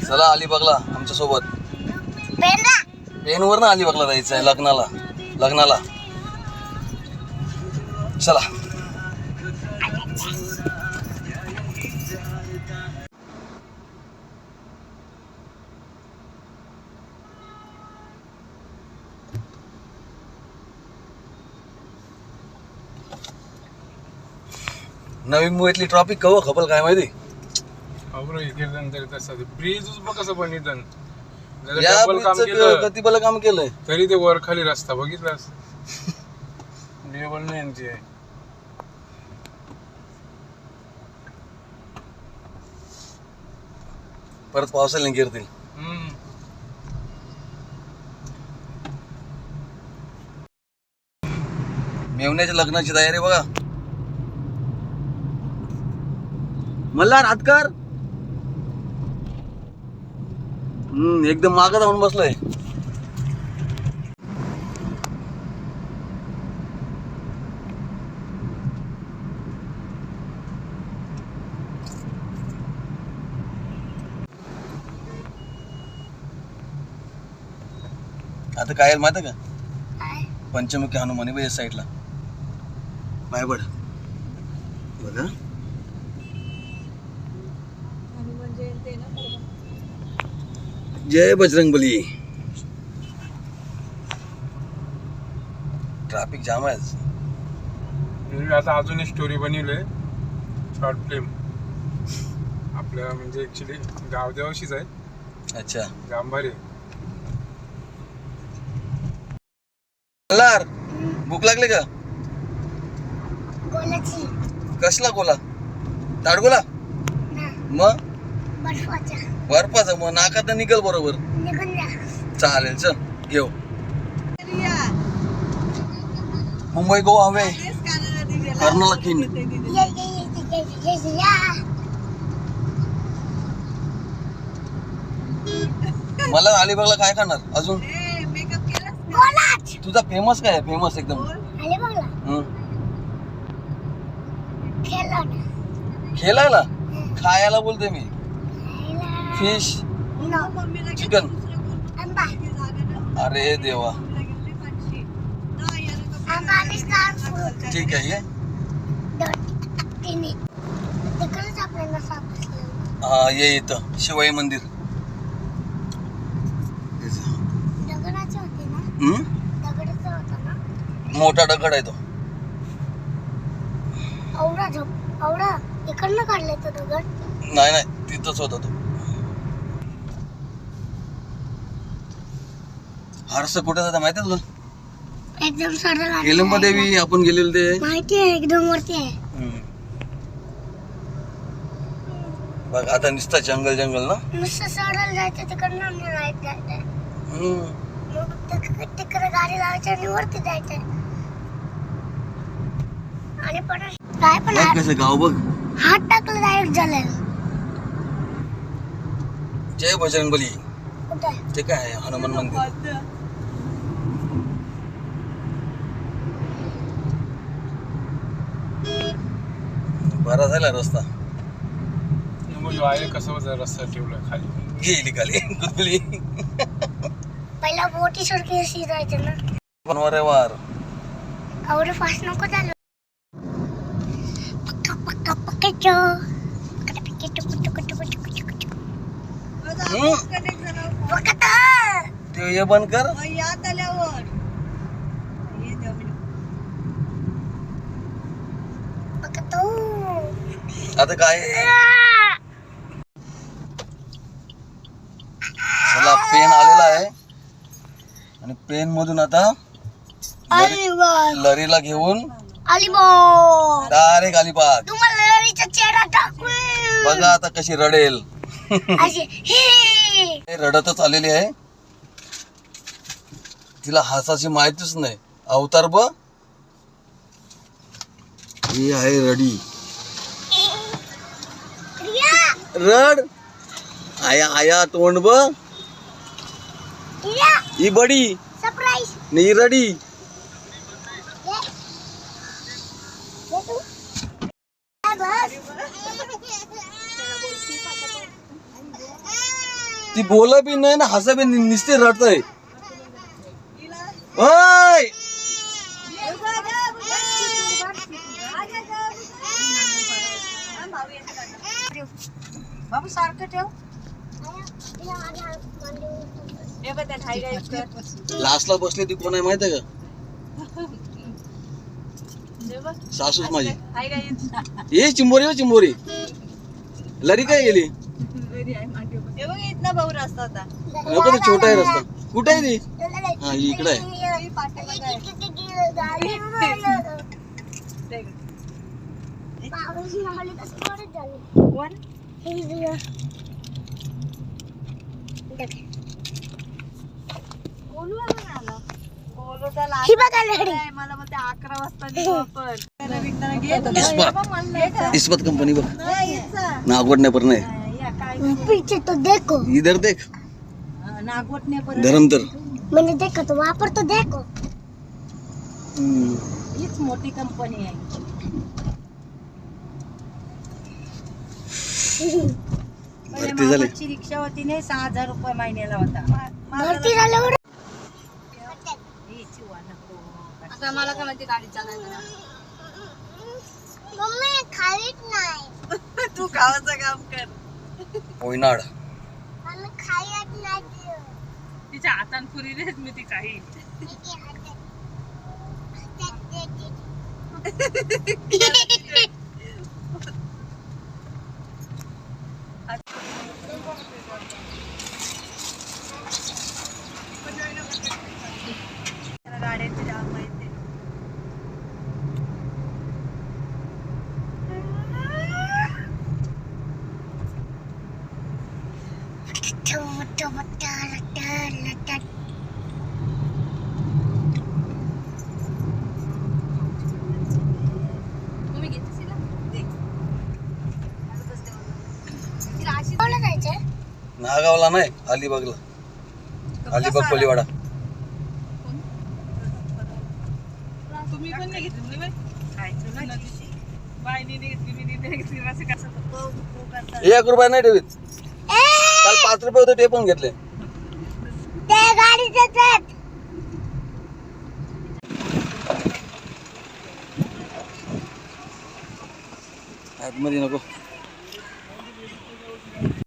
चला अलिबागला आमच्या सोबत. पेनवर ना अलिबागला जायचं आहे लग्नाला. चला. नवीन मुंबईतली ट्रॉफिक कवा खपल काय माहिती. ब्रिज कसं बनितन किती बल काम केलंय तरी ते वर खाली रस्ता बघितलास. लेवल नाही यांची. परत पावसाला गिरतील. मेवण्याच्या लग्नाची तयारी बघा. मल्हार हातकर एकदम मागं जाऊन बसलोय. आता काय माहिती का पंचमुखी हनुमानी बघ या साईडला बायबड बघा. जय बजरंगबली. ट्रॅफिक जाम आहे. आता अजून एक स्टोरी बनवलंय शॉर्ट फिल्म आपल्या म्हणजे ऍक्च्युली गावदेवाशीच आहे. अच्छा गांभारे. मल्हार भूक लागली का? कसला गोला? ताडगोला? मग बर्फाचा मग नाकात निघल बरोबर. चालेल चल घेऊ. मुंबई गोवा हवे कर्नाला किंड. मला अलिबागला काय खाणार अजून? तुझा फेमस काय आहे? फेमस एकदम खेळायला खायला बोलते मी. Fish chicken. अरे देवा ठीक आहे. हा ये इथं शिवाई मंदिर. मोठा दगड आहे तो. इकडनं काढलाय तो दगड? नाही तिथंच होता तो. हर्ष कुठे जाता माहिती तुला? एकदम सरळ केलंबा देवी आपण गेलेलो ते माहिती आहे. एकदम वरती आहे. बघ आता नुसतं जंगल ना. नुसतं सरळ जायचं तिकडनं नाही जायचं. तिकडे गाडी लावायची आणि वरती जायचंय. आणि पण काय पण कसं गाव बघ. हात टाकलं डायरेक्ट झालं. जय बजरंगबली. कुठे ते काय आहे? हनुमान मंदिर. बरा झाला रस्ता. कसं रस्ता ठेवलाय खाली गेली खाली गुदली. पहिला बोटी सारखी अशी जायचं ना. पण वारेवार एवढं फास्ट नको चालू. पक्का पक्काचो ते हे बंद कर. आता काय चला पेन आलेला आहे आणि पेन मधून आता लरीला घेऊन डायरेक्ट अलिबाग. तुम्हाला लरीचा चेहरा टाकू बघा आता कशी रडेल. रडतच आलेली आहे. तिला हसाची माहितीच नाही. अवतार बघ ही आहे रडी. रड आया तोंड बघ. ही बडी सरप्राईज नाही रडी. ती बोला बी नाही ना हसा बी निसते रडतय. ओय बाबू सारखं ठेव. लास्टला बसले ती कोण आहे माहिती आहे का? सासूच माझी. ये चिंबोरी हो चिंबोरी. लरी काय गेली? इथला भाऊ रस्ता होता. नको ते छोटा आहे रस्ता. कुठे आहे ती? हा इकडे आहे. मला बोलते 11 वाजता निघू आपण. इस्पात कंपनी बघ. नागवडने पर नाही. पीछे तो देखो. इधर देख. नागवटने पर धरमतर. मैंने देखा तो वहाँ पर तो देखो. हीच मोठी कंपनी आहे. भरती झाले. मामाची रिक्षा होती नाही 6,000 रुपये महिन्याला होता. भरती झाल्यावर आता मला काय माहिती गाडी चालवायला. मम्मी खालीच नाही. तू गावाचं काम कर. पोयनाड. आम्ही खायच नाही. तिच्या हातान पुरी देत मी ती काही. गाड्यांची जाम माहिती. कोणाला जायचंय? नागावला नाही अलिबागला. अलिबाग कोलीवाडा. तुम्ही पण नाही घेतली बाई. खायचं ना बाईने घेतली मी नाही घेतली. असं कसं 1 रुपया नाही ठेवीत. काल 5 रुपये होते ते पण घेतले. ते गाडीचे आहेत. आतमध्ये नको.